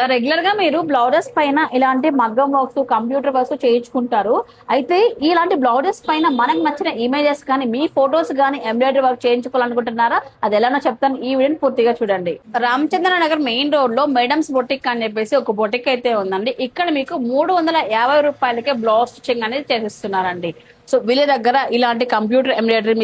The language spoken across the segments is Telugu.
రెగ్యులర్ గా మీరు బ్లౌజెస్ పైన ఇలాంటి మగ్గం వర్క్స్ కంప్యూటర్ వర్క్స్ చేయించుకుంటారు. అయితే ఇలాంటి బ్లౌజెస్ పైన మనకు నచ్చిన ఇమేజెస్ కానీ మీ ఫొటోస్ కానీ ఎంబ్రాయిడరీ వర్క్ చేయించుకోవాలనుకుంటున్నారా? అది ఎలానో చెప్తాను, ఈ వీడియోని పూర్తిగా చూడండి. రామచంద్ర నగర్ మెయిన్ రోడ్ లో మేడమ్స్ బొటిక్ అని చెప్పేసి ఒక బొటిక్ అయితే ఉందండి. ఇక్కడ మీకు 350 రూపాయలకే బ్లౌజ్ స్టిచ్చింగ్ అనేది చేసిస్తున్నారండి. సో వీళ్ళ దగ్గర ఇలాంటి కంప్యూటర్ ఎంబ్రాయిడరీ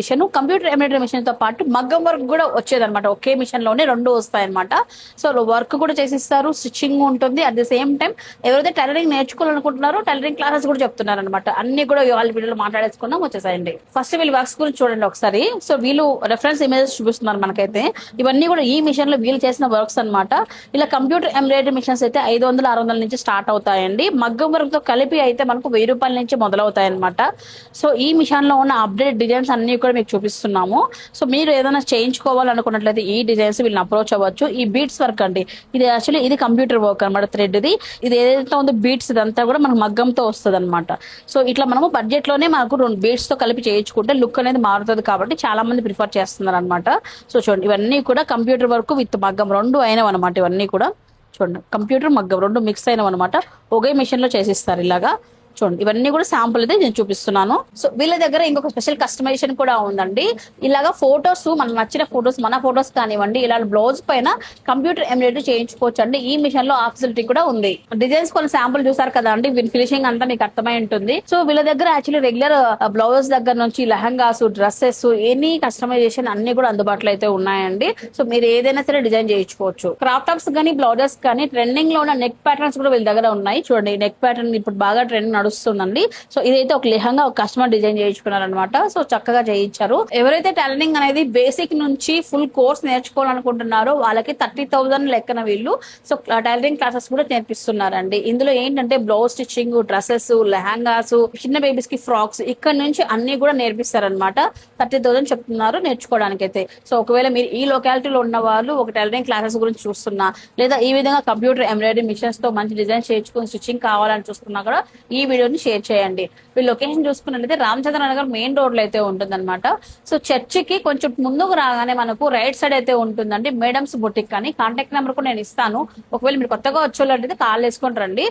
మిషన్ తో పాటు మగ్గం వర్క్ కూడా వచ్చేదన్నమాట. ఒకే మిషన్ లోనే రెండు వస్తాయన్నమాట. సో వర్క్ కూడా చేసిస్తారు, స్టిచ్చింగ్ ఉంటుంది. అట్ ది సేమ్ టైం ఎవరైతే టైలరింగ్ నేర్చుకోవాలనుకుంటున్నారో టైలరింగ్ క్లాసెస్ కూడా చెప్తున్నారు అనమాట. అన్ని కూడా వాళ్ళ వీడియోలో మాట్లాడేసుకుందాం, వచ్చేసాయండి. ఫస్ట్ వీళ్ళ వర్క్స్ గురించి చూడండి ఒకసారి. సో వీళ్ళు రెఫరెన్స్ ఇమేజెస్ చూపిస్తున్నారు మనకైతే. ఇవన్నీ కూడా ఈ మిషన్ లో వీళ్ళు చేసిన వర్క్స్ అనమాట. ఇలా కంప్యూటర్ ఎంబ్రాయిడరీ మిషన్స్ అయితే 500-600 నుంచి స్టార్ట్ అవుతాయండి. మగ్గం వర్క్ తో కలిపి అయితే మనకు 1000 రూపాయల నుంచి మొదలవుతాయి అనమాట. సో ఈ మిషన్ లో ఉన్న అప్డేట్ డిజైన్స్ అన్ని కూడా మీకు చూపిస్తున్నాము. సో మీరు ఏదైనా చేయించుకోవాలనుకున్నట్లయితే ఈ డిజైన్స్ వీళ్ళని అప్రోచ్ అవ్వచ్చు. ఈ బీట్స్ వర్క్ అండి, ఇది యాక్చువల్లీ ఇది కంప్యూటర్ వర్క్ అనమాట. థ్రెడ్ ఇది ఏదైతే ఉందో బీట్స్ ఇదంతా కూడా మనకు మగ్గంతో వస్తుంది అనమాట. సో ఇట్లా మనము బడ్జెట్ లోనే మనకు 2 బీట్స్ తో కలిపి చేయించుకుంటే లుక్ అనేది మారుతుంది కాబట్టి చాలా మంది ప్రిఫర్ చేస్తున్నారు అనమాట. సో చూడండి, ఇవన్నీ కూడా కంప్యూటర్ వర్క్ విత్ మగ్గం రెండు అయినవి అనమాట. ఇవన్నీ కూడా చూడండి, కంప్యూటర్ మగ్గం రెండు మిక్స్ అయినవి అనమాట. ఒకే మిషన్ లో చేసిస్తారు ఇలాగా. చూడండి, ఇవన్నీ కూడా శాంపుల్ అయితే నేను చూపిస్తున్నాను. సో వీళ్ళ దగ్గర ఇంకొక స్పెషల్ కస్టమైజేషన్ కూడా ఉందండి. ఇలాగా ఫొటోస్, మనకు నచ్చిన ఫొటోస్, మన ఫొటోస్ కానివ్వండి, ఇలా బ్లౌజ్ పైన కంప్యూటర్ ఎంబ్రాయిడరీ చేయించుకోవచ్చు అండి. ఈ మిషన్ లో ఆ ఫెసిలిటీ కూడా ఉంది. డిజైన్స్ కొన్ని శాంపుల్ చూసారు కదా అండి, వీళ్ళ ఫినిషింగ్ అంతా మీకు అర్థమై ఉంటుంది. సో వీళ్ళ దగ్గర యాక్చువల్లీ రెగ్యులర్ బ్లౌజెస్ దగ్గర నుంచి లెహంగాస్, డ్రెస్సెస్, ఎనీ కస్టమైజేషన్ అన్ని కూడా అందుబాటులో అయితే ఉన్నాయండి. సో మీరు ఏదైనా సరే డిజైన్ చేయించుకోవచ్చు. క్రాప్ టాప్స్ కానీ బ్లౌజెస్ కానీ ట్రెండింగ్ లో ఉన్న నెక్ ప్యాటర్న్స్ కూడా వీళ్ళ దగ్గర ఉన్నాయి. చూడండి, నెక్ ప్యాటర్న్ ఇప్పుడు బాగా ట్రెండ్ నడుస్తుందండి. సో ఇదైతే ఒక లెహంగా ఒక కస్టమర్ డిజైన్ చేయించుకున్నారనమాట. సో చక్కగా చేయించారు. ఎవరైతే టైలరింగ్ అనేది బేసిక్ నుంచి ఫుల్ కోర్స్ నేర్చుకోవాలనుకుంటున్నారో వాళ్ళకి 30,000 లెక్కన వీళ్ళు సో టైలరింగ్ క్లాసెస్ కూడా నేర్పిస్తున్నారండి. ఇందులో ఏంటంటే బ్లౌజ్ స్టిచ్చింగ్, డ్రెస్సెస్, లెహంగాస్, చిన్న బేబీస్ కి ఫ్రాక్స్, ఇక్కడ నుంచి అన్ని కూడా నేర్పిస్తారనమాట. 30,000 చెప్తున్నారు నేర్చుకోవడానికి అయితే. సో ఒకవేళ మీరు ఈ లొకాలిటీలో ఉన్న వాళ్ళు ఒక టైలరింగ్ క్లాసెస్ గురించి చూస్తున్నా, లేదా ఈ విధంగా కంప్యూటర్ ఎంబ్రాయిడరీ మిషన్స్ తో మంచి డిజైన్ చేయించుకుని స్టిచ్చింగ్ కావాలని చూస్తున్నా కూడా ఈ వీడియోని షేర్ చేయండి. వీళ్ళ లొకేషన్ చూసుకున్నట్లయితే రామచంద్ర నగర్ మెయిన్ రోడ్ లో అయితే ఉంటుంది అనమాట. సో చర్చికి కొంచెం ముందుకు రాగానే మనకు రైట్ సైడ్ అయితే ఉంటుందండి మేడమ్స్ బొటిక్ అని. కాంటాక్ట్ నెంబర్ కూడా నేను ఇస్తాను. ఒకవేళ మీరు కొత్తగా వచ్చేటైతే కాల్ వేసుకొని రండి.